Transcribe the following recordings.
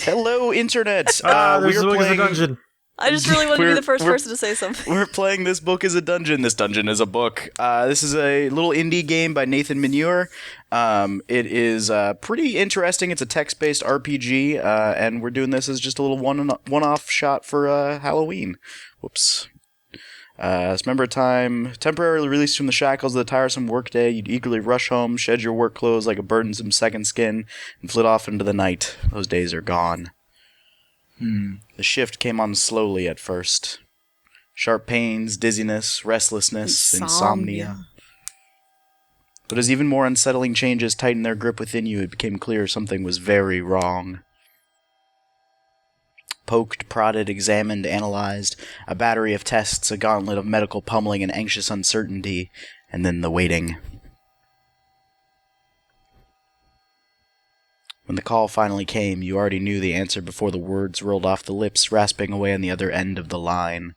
Hello, Internet! There's We're a book as a playing... dungeon. I just really wanted to be the first we're- person to say something. We're playing This Book is a Dungeon. This dungeon is a book. This is a little indie game by Nathan Manure. It is pretty interesting. It's a text-based RPG, and we're doing this as just a little one-off shot for Halloween. Whoops. Remember a time temporarily released from the shackles of the tiresome workday, you'd eagerly rush home, shed your work clothes like a burdensome second skin, and flit off into the night. Those days are gone. The shift came on slowly at first. Sharp pains, dizziness, restlessness, insomnia. But as even more unsettling changes tightened their grip within you, it became clear something was very wrong. Poked, prodded, examined, analyzed, a battery of tests, a gauntlet of medical pummeling and anxious uncertainty, and then the waiting. When the call finally came, you already knew the answer before the words rolled off the lips, rasping away on the other end of the line.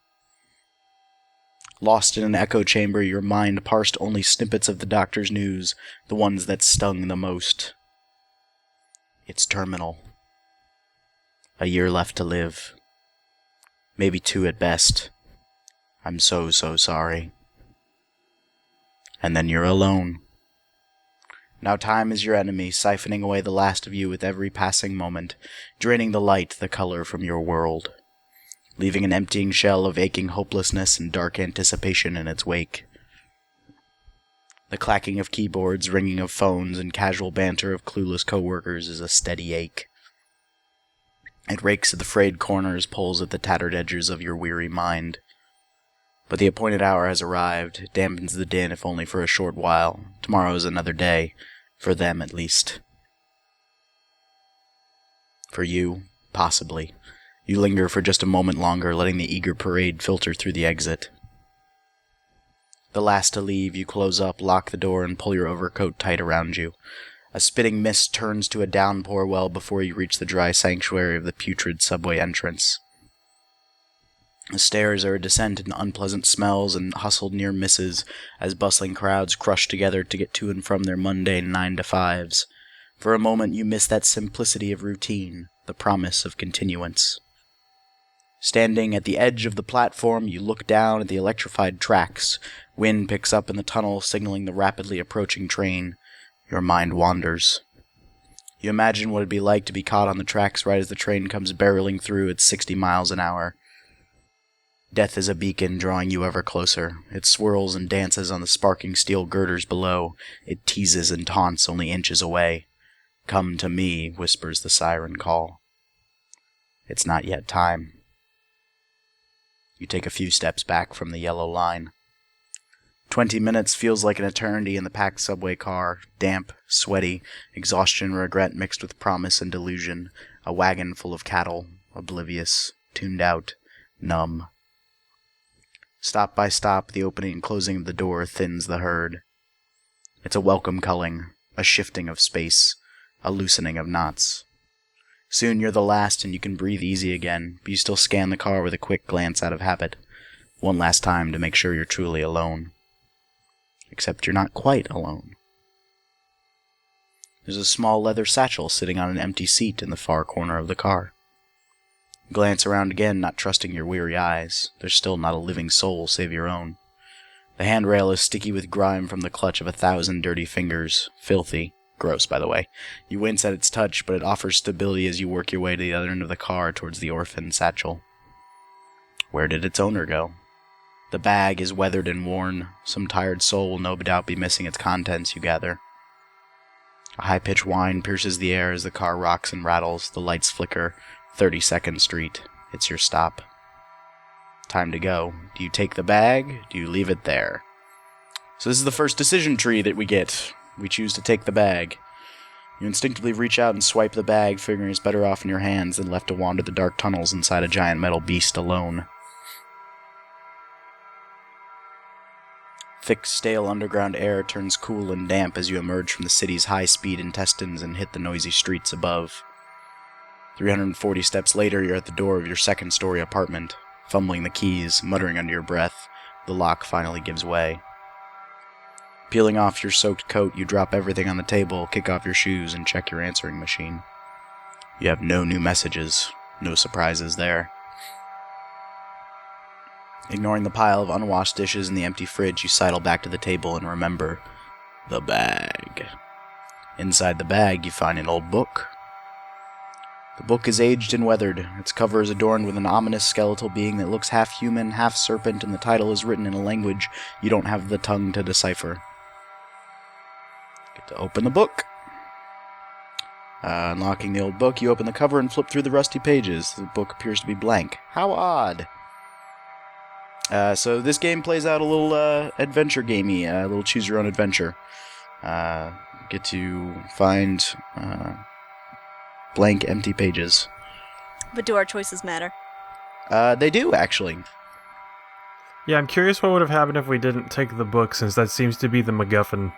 Lost in an echo chamber, your mind parsed only snippets of the doctor's news, the ones that stung the most. It's terminal. A year left to live. Maybe 2 at best. I'm so sorry. And then you're alone. Now time is your enemy, siphoning away the last of you with every passing moment, draining the light, the color from your world, leaving an emptying shell of aching hopelessness and dark anticipation in its wake. The clacking of keyboards, ringing of phones, and casual banter of clueless coworkers is a steady ache. It rakes at the frayed corners, pulls at the tattered edges of your weary mind. But the appointed hour has arrived, it dampens the din if only for a short while. Tomorrow is another day, for them at least. For you, possibly. You linger for just a moment longer, letting the eager parade filter through the exit. The last to leave, you close up, lock the door, and pull your overcoat tight around you. A spitting mist turns to a downpour well before you reach the dry sanctuary of the putrid subway entrance. The stairs are a descent in unpleasant smells and hustled near misses as bustling crowds crush together to get to and from their mundane 9-to-5s. For a moment you miss that simplicity of routine, the promise of continuance. Standing at the edge of the platform, you look down at the electrified tracks. Wind picks up in the tunnel, signaling the rapidly approaching train. Your mind wanders. You imagine what it'd be like to be caught on the tracks right as the train comes barreling through at 60 miles an hour. Death is a beacon drawing you ever closer. It swirls and dances on the sparking steel girders below. It teases and taunts only inches away. Come to me, whispers the siren call. It's not yet time. You take a few steps back from the yellow line. 20 minutes feels like an eternity in the packed subway car, damp, sweaty, exhaustion, regret mixed with promise and delusion, a wagon full of cattle, oblivious, tuned out, numb. Stop by stop, the opening and closing of the door thins the herd. It's a welcome culling, a shifting of space, a loosening of knots. Soon you're the last and you can breathe easy again, but you still scan the car with a quick glance out of habit, one last time to make sure you're truly alone. Except you're not quite alone. There's a small leather satchel sitting on an empty seat in the far corner of the car. Glance around again, not trusting your weary eyes. There's still not a living soul save your own. The handrail is sticky with grime from the clutch of 1,000 dirty fingers. Filthy. Gross, by the way. You wince at its touch, but it offers stability as you work your way to the other end of the car towards the orphan satchel. Where did its owner go? The bag is weathered and worn. Some tired soul will no doubt be missing its contents, you gather. A high-pitched whine pierces the air as the car rocks and rattles. The lights flicker. 32nd Street. It's your stop. Time to go. Do you take the bag? Do you leave it there? So this is the first decision tree that we get. We choose to take the bag. You instinctively reach out and swipe the bag, figuring it's better off in your hands than left to wander the dark tunnels inside a giant metal beast alone. Thick, stale underground air turns cool and damp as you emerge from the city's high-speed intestines and hit the noisy streets above. 340 steps later, you're at the door of your second-story apartment. Fumbling the keys, muttering under your breath, the lock finally gives way. Peeling off your soaked coat, you drop everything on the table, kick off your shoes, and check your answering machine. You have no new messages, no surprises there. Ignoring the pile of unwashed dishes in the empty fridge, you sidle back to the table and remember the bag. Inside the bag, you find an old book. The book is aged and weathered. Its cover is adorned with an ominous skeletal being that looks half human, half serpent, and the title is written in a language you don't have the tongue to decipher. Get to open the book. Unlocking the old book, you open the cover and flip through the rusty pages. The book appears to be blank. How odd. So this game plays out a little adventure gamey, a little choose-your-own-adventure. Get to find blank, empty pages. But do our choices matter? They do, actually. Yeah, I'm curious what would have happened if we didn't take the book, since that seems to be the MacGuffin.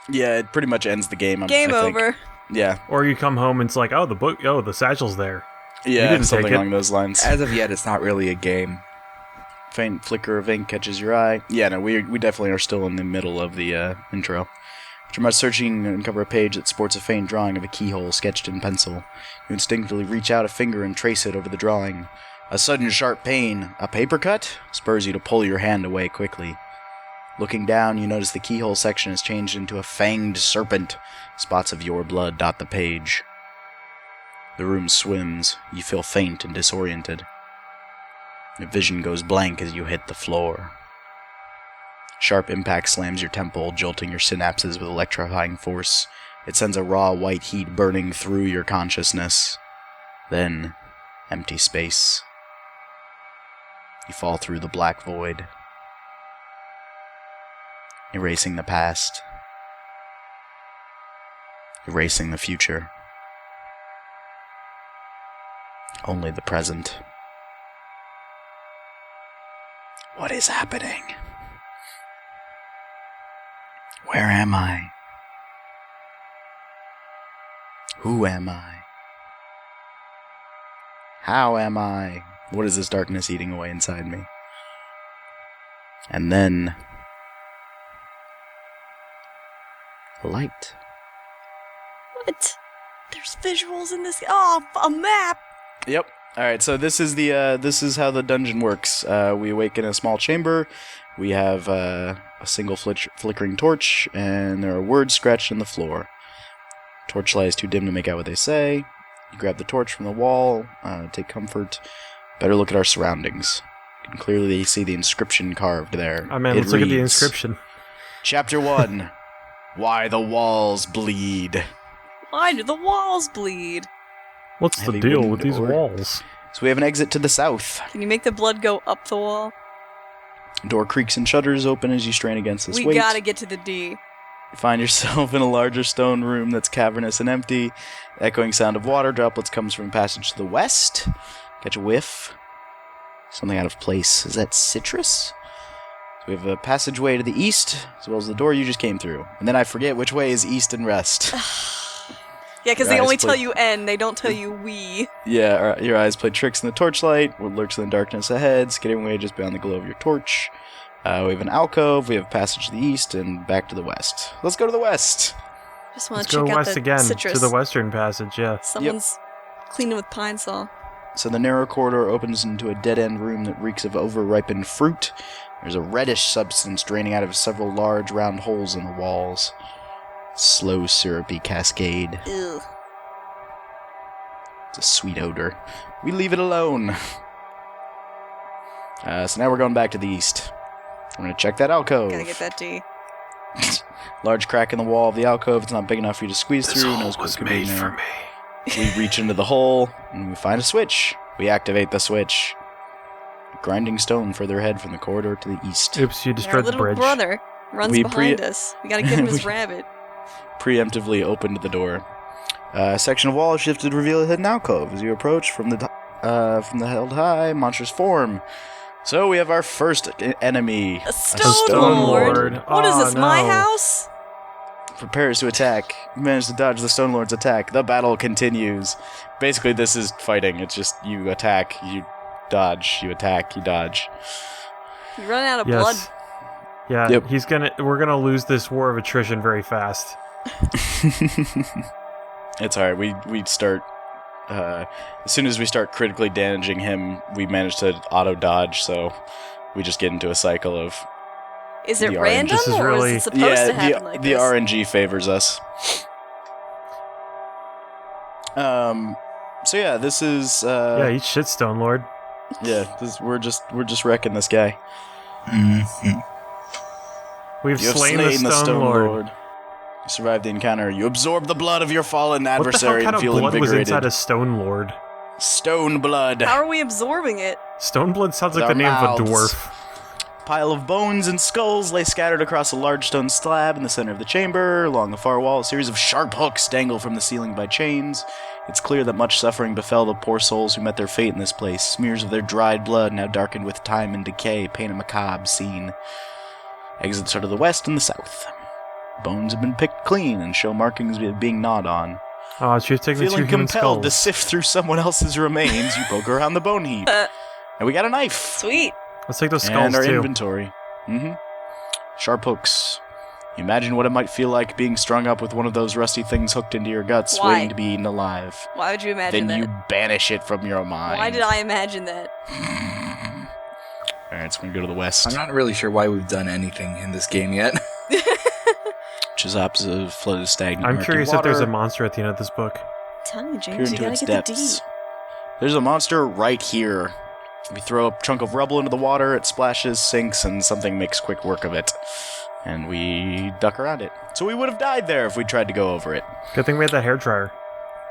Yeah, it pretty much ends the game. Game I think. over. Yeah. Or you come home and it's like, oh, the book, oh, the satchel's there. Yeah, You didn't something take it. along those lines. As of yet, it's not really a game. Faint flicker of ink catches your eye. Yeah, no, we definitely are still in the middle of the intro. After much searching, you uncover a page that sports a faint drawing of a keyhole sketched in pencil. You instinctively reach out a finger and trace it over the drawing. A sudden sharp pain, a paper cut, spurs you to pull your hand away quickly. Looking down, you notice the keyhole section has changed into a fanged serpent. Spots of your blood dot the page. The room swims. You feel faint and disoriented. Your vision goes blank as you hit the floor. Sharp impact slams your temple, jolting your synapses with electrifying force. It sends a raw white heat burning through your consciousness. Then, empty space. You fall through the black void. Erasing the past. Erasing the future. Only the present. What is happening? Where am I? Who am I? How am I? What is this darkness eating away inside me? And then... light. What? There's visuals in this. Oh, a map! Yep. Alright, so this is how the dungeon works. We awaken a small chamber. We have a single flickering torch, and there are words scratched in the floor. Torchlight is too dim to make out what they say. You grab the torch from the wall, take comfort. Better look at our surroundings. You can clearly see the inscription carved there. Oh man, It let's look at the reads, inscription. Chapter 1. Why the walls bleed. Why do the walls bleed? What's the Heavy deal wooden with these door. walls? So we have an exit to the south. Can you make the blood go up the wall? Door creaks and shutters open as you strain against this We weight. gotta get to the D. You find yourself in a larger stone room that's cavernous and empty. The echoing sound of water droplets comes from a passage to the west. Catch a whiff. Something out of place. Is that citrus? So we have a passageway to the east, as well as the door you just came through. And then I forget which way is east and west. Yeah, because Your they eyes only play- tell you N, they don't tell you we. Yeah, your eyes play tricks in the torchlight. What lurks in the darkness ahead, skidding away just beyond the glow of your torch. We have an alcove, we have a passage to the east, and back to the west. Let's go to the west. Just want Let's to go check out west the again citrus. to the western passage, yeah. Someone's cleaning with pine saw. So the narrow corridor opens into a dead-end room that reeks of over-ripened fruit. There's a reddish substance draining out of several large round holes in the walls. Slow, syrupy cascade. Ew. It's a sweet odor. We leave it alone. So now we're going back to the east. We're going to check that alcove. Gotta get that D. Large crack in the wall of the alcove. It's not big enough for you to squeeze This through. hole Knows what was could be in made there. for me. We reach into the hole, and we find a switch. We activate the switch. Grinding stone further ahead from the corridor to the east. Oops, you Our destroyed the little bridge. brother runs We behind us. We gotta give him his We- rabbit. Preemptively opened the door. A section of wall shifted to reveal a hidden alcove. As you approach from the held high, monstrous form. So we have our first enemy. A stone, stone lord. lord. What is Oh, this, my no. house? Prepares to attack. You manage to dodge the Stone Lord's attack. The battle continues. Basically, this is fighting. It's just you attack, you dodge, you attack, you dodge. You run out of blood. Yes. Yeah, Yep. we're gonna lose this war of attrition very fast. It's alright. We start as soon as we start critically damaging him, we manage to auto-dodge, so we just get into a cycle of... Is it The random, This is or really- is it supposed to happen like the this? RNG favors us. So yeah, this is... eat shit, Stone Lord. we're just wrecking this guy. We've You have slain the Stone Lord. You survived the encounter. You absorb the blood of your fallen What the hell adversary kind and of feel blood was invigorated. inside a Stone Lord? Stone blood. How are we absorbing it? Stone blood sounds With like the our name of a mouths. dwarf. Pile of bones and skulls lay scattered across a large stone slab in the center of the chamber. Along the far wall, a series of sharp hooks dangle from the ceiling by chains. It's clear that much suffering befell the poor souls who met their fate in this place. Smears of their dried blood, now darkened with time and decay, paint a macabre scene. Exits are to the west and the south. Bones have been picked clean and show markings of being gnawed on. Oh, she's taking the two Feeling human compelled to skulls. sift through someone else's remains, you poke around the bone heap. And we got a knife! Sweet. Let's take those And skulls our too. inventory. Sharp hooks. You imagine what it might feel like being strung up with one of those rusty things hooked into your guts, Why? waiting to be eaten alive. Why would you imagine Then that? you banish it from your mind. Why did I imagine that? Alright, so we're gonna go to the west, I'm not really sure why we've done anything in this game yet. which is opposite of flooded stagnant I'm murky curious water. if there's a monster at the end of this book. Tell me, Peer James, you into gotta its get the depths. D. There's a monster right here. We throw a chunk of rubble into the water, it splashes, sinks, and something makes quick work of it. And we duck around it. So we would have died there if we tried to go over it. Good thing we had that hairdryer.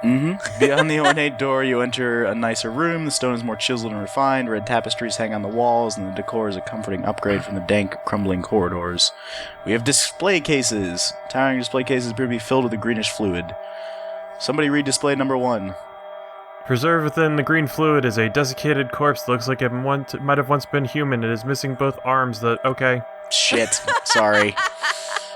Beyond the ornate door, you enter a nicer room. The stone is more chiseled and refined. Red tapestries hang on the walls, and the decor is a comforting upgrade from the dank, crumbling corridors. We have display cases. Towering display cases appear to be filled with a greenish fluid. Somebody read display number 1. Preserved within the green fluid is a desiccated corpse that looks like it might have once been human. It is missing both arms. Okay. Shit. Sorry.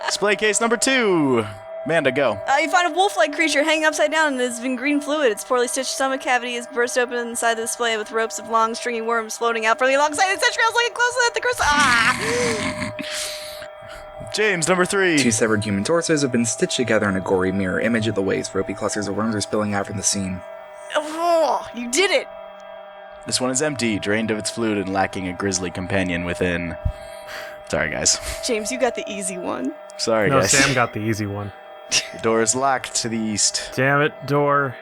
Display case number 2. Amanda, go. You find a wolf-like creature hanging upside down and has been green fluid. Its poorly stitched stomach cavity is burst open inside the display with ropes of long, stringy worms floating out further alongside its entrails like a close at the crystal. Ah! James, number 3. 2 severed human torsos have been stitched together in a gory mirror image at the waist. Ropey clusters of worms are spilling out from the scene. Oh, you did it! This one is empty, drained of its fluid and lacking a grisly companion within. Sorry, guys. James, you got the easy one. Sorry, No, guys. Sam got the easy one. The door is locked to the east. Damn it, door.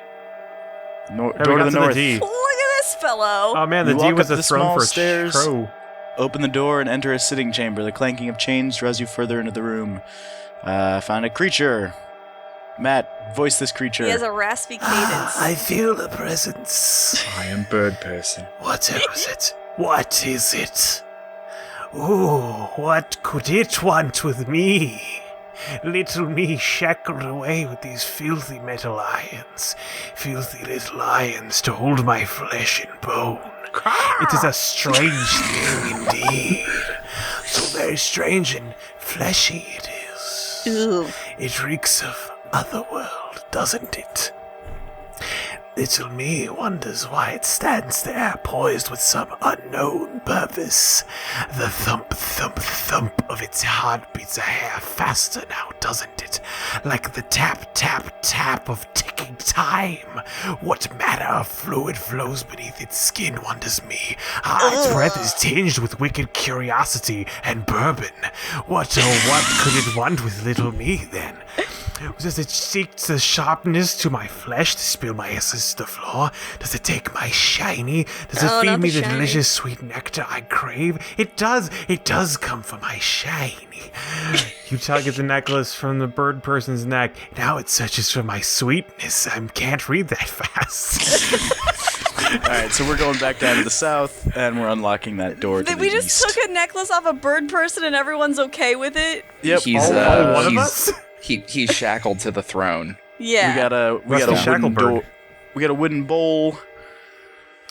Hey, Hey, we door to got the north. D. Look at this fellow! Oh man, the You D walk was up a the throne small for stairs. Crow. Open the door and enter a sitting chamber. The clanking of chains draws you further into the room. Find a creature. Matt, voice this creature. He has a raspy cadence. I feel the presence. I am bird person. Whatever is it? What is it? Ooh, what could it want with me? Little me shackled away with these filthy metal lions. Filthy little lions to hold my flesh and bone. It is a strange thing indeed. So very strange and fleshy it is. Ew. It reeks of otherworld, doesn't it? Little me wonders why it stands there, poised with some unknown purpose. The thump, thump, thump of its heart beats a hair faster now, doesn't it? Like the tap, tap, tap of ticking time. What manner of fluid flows beneath its skin, wonders me. Its breath is tinged with wicked curiosity and bourbon. What oh what could it want with little me, then? Does it seek the sharpness to my flesh to spill my essence to the floor? Does it take my shiny? Does Oh, it feed not me the the shiny. delicious sweet nectar I crave? It does come for my shiny. You tug at the necklace from the bird person's neck. Now it searches for my sweetness. I can't read that fast. Alright, so we're going back down to the south, and we're unlocking that door to We the just east. took a necklace off a bird person and everyone's okay with it? Yep. He's all one of he's, us? he's shackled to the throne. Yeah. We got a Rusty wooden Shacklebird. door. We got a wooden bowl.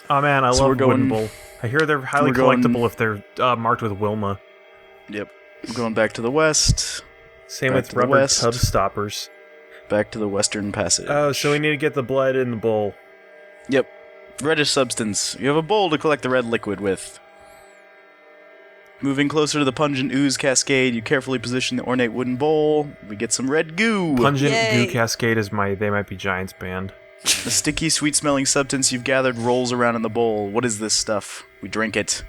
Oh man, I So love we're Wooden going- Bowl. I hear they're highly we're going- collectible if they're marked with Wilma. Yep. We're going back to the west. Same Back with to the rubber west. tub stoppers. Back to the western passage. Oh, so we need to get the blood in the bowl. Yep. Reddish substance. You have a bowl to collect the red liquid with. Moving closer to the pungent ooze cascade, you carefully position the ornate wooden bowl. We get some red goo. Pungent Yay. Goo Cascade is they might be Giants band. The sticky, sweet-smelling substance you've gathered rolls around in the bowl. What is this stuff? We drink it.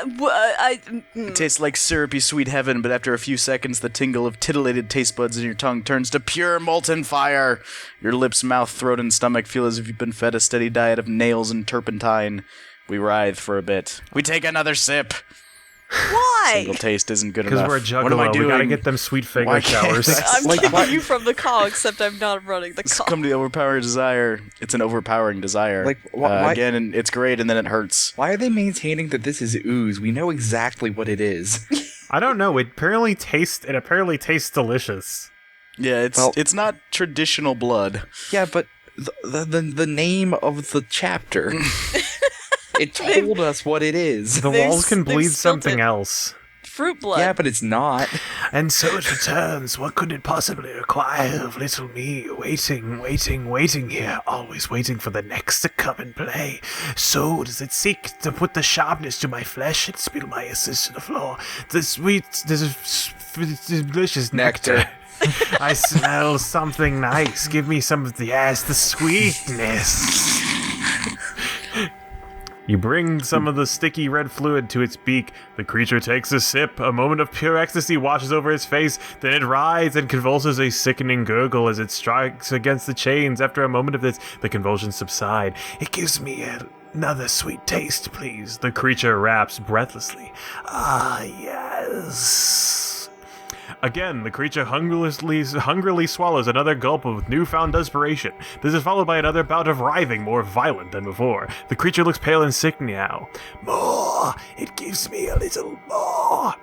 It tastes like syrupy sweet heaven, but after a few seconds, the tingle of titillated taste buds in your tongue turns to pure molten fire. Your lips, mouth, throat, and stomach feel as if you've been fed a steady diet of nails and turpentine. We writhe for a bit. We take another sip. Why? Single taste isn't good enough. Because we're a What am I juggalo. doing? We gotta get them sweet Why finger can't showers. I'm Like, keeping why- you from the call, except I'm not running the call. Come to the overpowering desire. It's an overpowering desire. Like, why- again, and it's great, and then it hurts. Why are they maintaining that this is ooze? We know exactly what it is. I don't know. It apparently tastes delicious. Yeah, Well- it's not traditional blood. Yeah, but the name of the chapter. It told us what it is. The They've- walls can they've bleed spilled something it. else. Fruit blood. Yeah, but it's not. And so it returns. What could it possibly require of little me? Waiting here, always waiting for the next to come and play. So does it seek to put the sharpness to my flesh and spill my essence to the floor. The sweet, delicious nectar. I smell something nice. Give me some of the sweetness. You bring some of the sticky red fluid to its beak. The creature takes a sip. A moment of pure ecstasy washes over its face. Then it writhes and convulses a sickening gurgle as it strikes against the chains. After a moment of this, the convulsions subside. It gives me another sweet taste, please. The creature raps breathlessly. Ah, yes. Again, the creature hungrily swallows another gulp with newfound desperation. This is followed by another bout of writhing, more violent than before. The creature looks pale and sick now. More. It gives me a little more.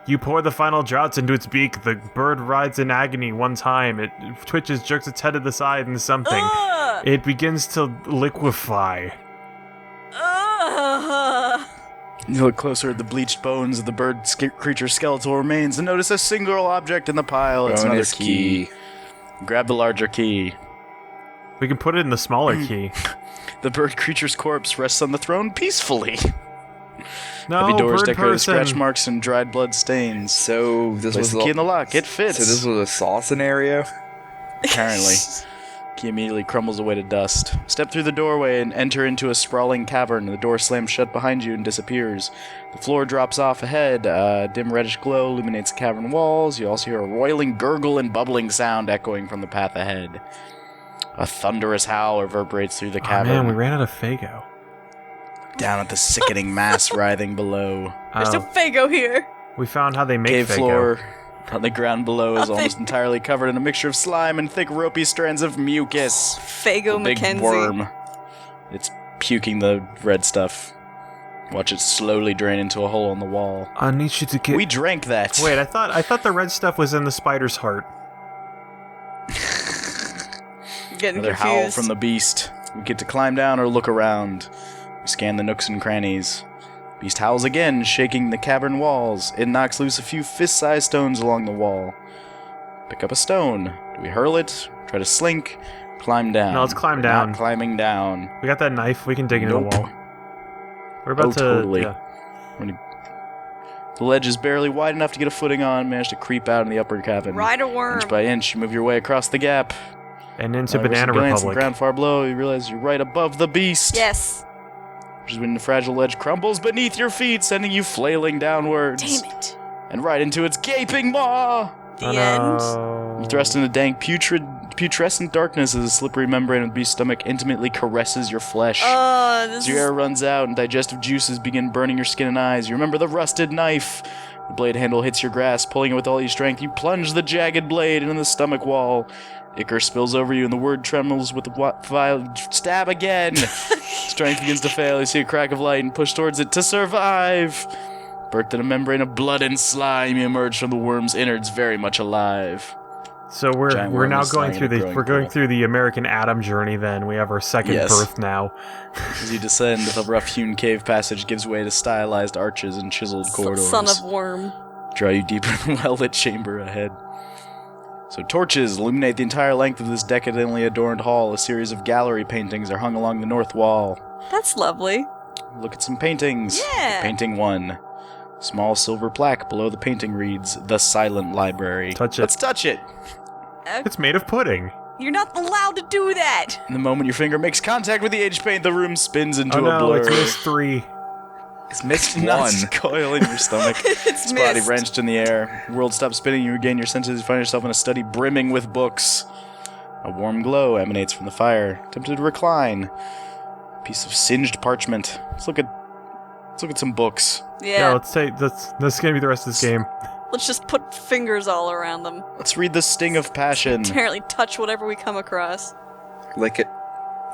You pour the final draughts into its beak. The bird writhes in agony one time. It twitches, jerks its head to the side, and something. Ugh! It begins to liquefy. Ugh! You look closer at the bleached bones of the bird creature's skeletal remains and notice a single object in the pile. It's another Bonus key. Grab the larger key. We can put it in the smaller key. The bird creature's corpse rests on the throne peacefully. No, Heavy doors bird decorated with person. scratch marks and dried blood stains. So this Place was the key in the lock. It fits. So this was a saw scenario. Apparently. Key immediately crumbles away to dust. Step through the doorway and enter into a sprawling cavern. The door slams shut behind you and disappears. The floor drops off ahead. A dim reddish glow illuminates the cavern walls. You also hear a roiling gurgle and bubbling sound echoing from the path ahead. A thunderous howl reverberates through the Oh, cavern. man, we ran out of Fago. Down at the sickening mass writhing below. There's no Fago here. We found how they make Cave Fago. floor on the ground below is Nothing. almost entirely covered in a mixture of slime and thick ropey strands of mucus. Fago The big Mackenzie. worm. It's puking the red stuff. Watch it slowly drain into a hole in the wall. I need you to get. We drank that. Wait, I thought the red stuff was in the spider's heart. Getting Another howl confused. from the beast. We get to climb down or look around. We scan the nooks and crannies. Beast howls again, shaking the cavern walls. It knocks loose a few fist-sized stones along the wall. Pick up a stone. Do we hurl it? Try to slink? Climb down. No, let's climb We're down. Not climbing down. We got that knife. We can dig into Nope. the wall. We're about Oh, to. totally. Yeah. The ledge is barely wide enough to get a footing on. Manage to creep out in the upper cavern. Ride a worm. Inch by inch, you move your way across the gap. And into However, Banana some glance at the Republic. ground far below, you realize you're right above the beast. Yes. Which is when the fragile ledge crumbles beneath your feet, sending you flailing downwards. Damn it. And right into its gaping maw. The Oh, end. no. You thrust into dank, putrescent darkness as a slippery membrane of the beast's stomach intimately caresses your flesh. Oh, this As your is... air runs out and digestive juices begin burning your skin and eyes, you remember the rusted knife. The blade handle hits your grasp, pulling it with all your strength. You plunge the jagged blade into the stomach wall. Ichor spills over you, and the word trembles with the file. Stab again! Strength begins to fail. You see a crack of light and push towards it to survive. Birthed in a membrane of blood and slime, you emerge from the worm's innards very much alive. So we're Giant we're worm now is going lying through in a the growing we're going pool. through the American Adam journey. Then we have our second Yes. birth now. As you descend, the rough-hewn cave passage gives way to stylized arches and chiseled corridors. Son of worm. Draw you deeper in the well-lit chamber ahead. So torches illuminate the entire length of this decadently adorned hall. A series of gallery paintings are hung along the north wall. That's lovely. Look at some paintings. Yeah. Painting 1. Small silver plaque below the painting reads, "The Silent Library." Touch it. Let's touch it. It's made of pudding. You're not allowed to do that! And the moment your finger makes contact with the age paint, the room spins into Oh a no, blur. it's Miss 3. It's missed Nuts one. coil in your stomach. It's Body missed. wrenched in the air. World stops spinning. You regain your senses. You find yourself in a study brimming with books. A warm glow emanates from the fire. Tempted to recline. Piece of singed parchment. Let's look at some books. Yeah, Yeah, that's gonna be the rest of this game. let's just put fingers all around them. Let's read the Sting of Passion. Apparently touch whatever we come across. Lick it.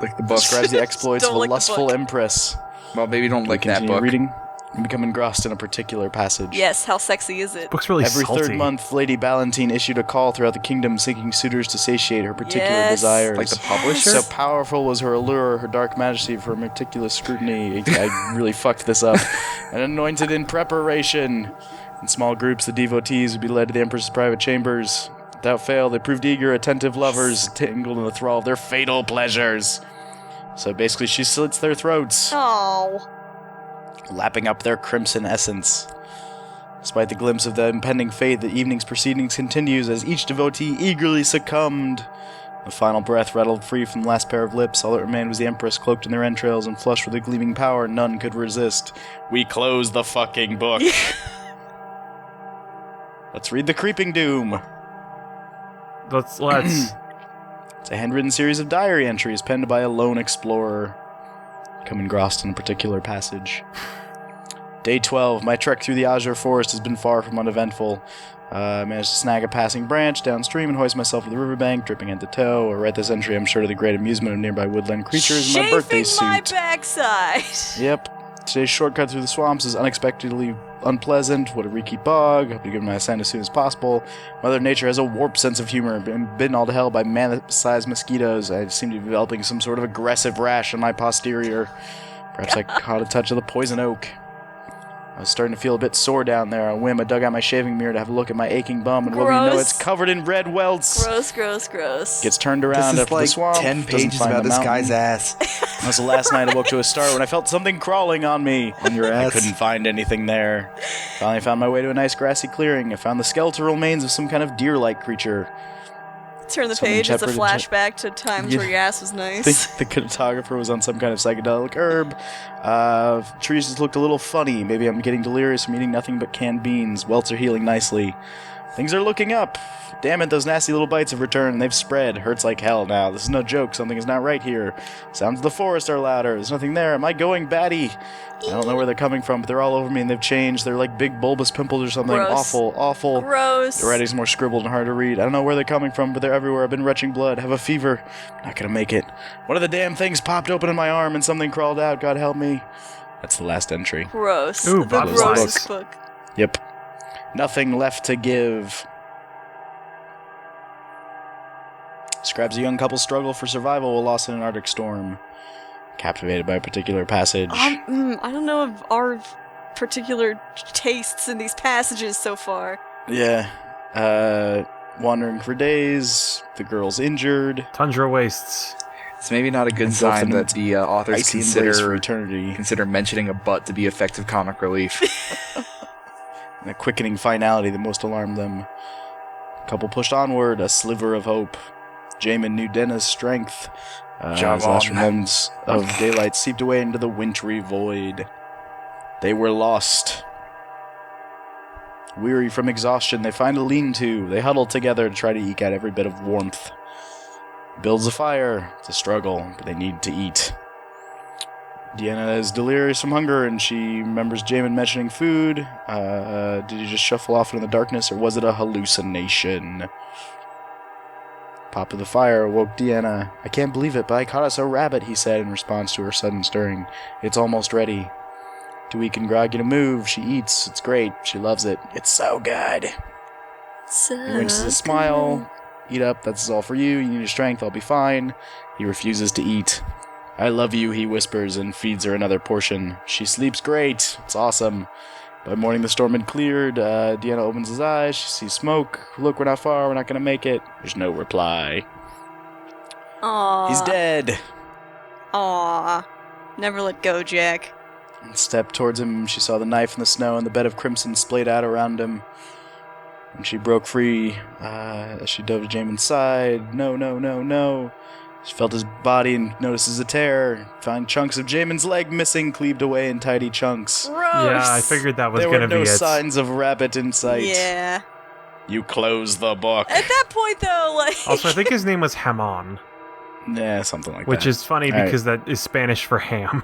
Lick the book. Describes the exploits Don't of a lick the lustful book. empress. Well, maybe don't lick that Continue book. reading and become engrossed in a particular passage. Yes, how sexy is it? Book's really Every salty. third month, Lady Ballantine issued a call throughout the kingdom seeking suitors to satiate her particular Yes. desires. Like the publisher? So powerful was her allure, her dark majesty for meticulous scrutiny. I really fucked this up. And anointed in preparation. In small groups, the devotees would be led to the Empress's private chambers. Without fail, they proved eager, attentive lovers, tangled in the thrall of their fatal pleasures. So basically, she slits their throats, Oh. lapping up their crimson essence. Despite the glimpse of the impending fate, the evening's proceedings continues as each devotee eagerly succumbed. The final breath rattled free from the last pair of lips. All that remained was the Empress, cloaked in their entrails and flushed with a gleaming power none could resist. We close the fucking book. Let's read the Creeping Doom. Let's. It's a handwritten series of diary entries penned by a lone explorer. Become engrossed in a particular passage. Day 12. My trek through the azure forest has been far from uneventful. I managed to snag a passing branch downstream and hoist myself to the riverbank, dripping head to toe. I write this entry, I'm sure, to the great amusement of nearby woodland creatures in my birthday Chafing my suit. backside. Yep. Today's shortcut through the swamps is unexpectedly unpleasant. What a reeky bog. Hope to give my ascent as soon as possible. Mother Nature has a warped sense of humor. Been bitten all to hell by man-sized mosquitoes. I seem to be developing some sort of aggressive rash on my posterior. Perhaps I caught a touch of the poison oak. I was starting to feel a bit sore down there. On a whim, I dug out my shaving mirror to have a look at my aching bum, and what do you know, Gross. it's covered in red welts. Gross, gross, gross. Gets turned around This is after like the swamp. 10 doesn't pages find about the this mountain. guy's ass. That was the last night I woke to a start when I felt something crawling on me. On your I ass? couldn't find anything there. Finally found my way to a nice grassy clearing. I found the skeletal remains of some kind of deer-like creature. Turn the Something page, it's a shepherded- flashback to times Yeah. where your ass was I nice. think the cartographer was on some kind of psychedelic herb. Trees just looked a little funny. Maybe I'm getting delirious from eating nothing but canned beans. Welts are healing nicely. Things are looking up. Damn it, those nasty little bites have returned. They've spread. Hurts like hell now. This is no joke. Something is not right here. Sounds of the forest are louder. There's nothing there. Am I going batty? I don't know where they're coming from, but they're all over me and they've changed. They're like big bulbous pimples or something. Gross. Awful, awful. Gross. The writing's more scribbled and hard to read. I don't know where they're coming from, but they're everywhere. I've been retching blood. Have a fever. Not gonna make it. One of the damn things popped open in my arm and something crawled out. God help me. That's the last entry. Gross. Ooh, The bottom grossest lines. book. Yep. Nothing left to give. Describes a young couple's struggle for survival while lost in an Arctic storm. Captivated by a particular passage. I don't know of our particular tastes in these passages so far. Yeah. Wandering for days. The girl's injured. Tundra wastes. It's maybe not a good Engulfed sign in that the authors Icy embrace for consider eternity. mentioning a butt to be effective comic relief. And a quickening finality that most alarmed them. Couple pushed onward, a sliver of hope. Jamin knew Denna's strength. As last remnants of daylight seeped away into the wintry void. They were lost. Weary from exhaustion, they find a lean-to. They huddle together to try to eke out every bit of warmth. Builds a fire. It's a struggle, but they need to eat. Deanna is delirious from hunger, and she remembers Jamin mentioning food. Did he just shuffle off into the darkness, or was it a hallucination? Pop of the fire awoke Deanna. I can't believe it, but I caught us a rabbit, he said in response to her sudden stirring. It's almost ready. Too weak and groggy to move, she eats. It's great. She loves it. It's so good. So He winces a smile. Eat up, that's all for you. You need your strength, I'll be fine. He refuses to eat. I love you, he whispers, and feeds her another portion. She sleeps great. It's awesome. By morning, the storm had cleared. Deanna opens his eyes. She sees smoke. Look, we're not far. We're not going to make it. There's no reply. Aww. He's dead. Aww. Never let go, Jack. Stepped towards him. She saw the knife in the snow and the bed of crimson splayed out around him. When she broke free, she dove to Jamin's side. No, no, no, no. She felt his body and notices a tear. Find chunks of Jamin's leg missing, cleaved away in tidy chunks. Gross. Yeah, I figured that was There going were to be no it. signs of rabbit in sight. Yeah. You close the book. At that point, though, like. Also, I think his name was Hamon, Yeah, something like which that. is funny All right. because that is Spanish for ham.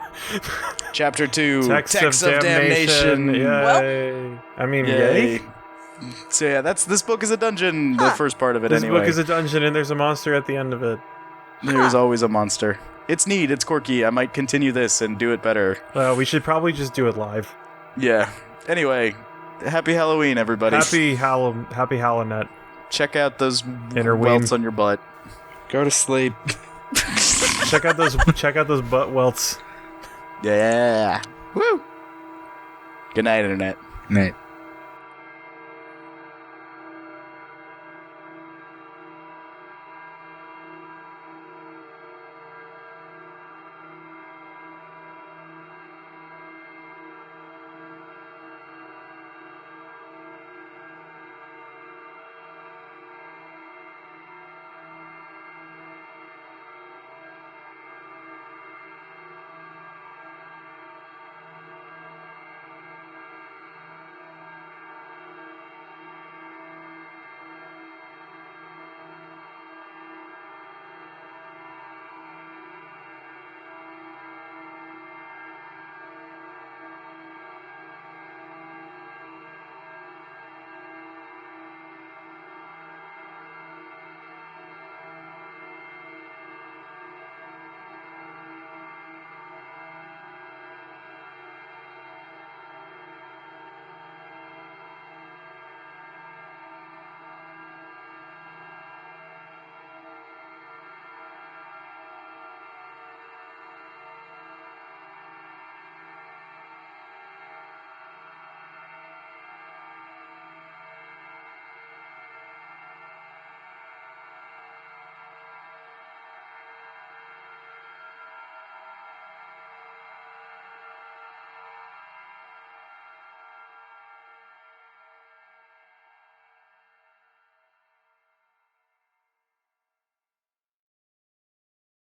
Chapter 2, Text of Damnation. Yay. Well- I mean, yay. So yeah, this book is a dungeon. The Huh. first part of it, This anyway. book is a dungeon and there's a monster at the end of it. There's always a monster. It's neat. It's quirky. I might continue this and do it better. We should probably just do it live. Yeah. Anyway, happy Halloween, everybody. Happy Halloween. Check out those Interween. welts on your butt. Go to sleep. check out those butt welts. Yeah. Woo. Good night, Internet. Night.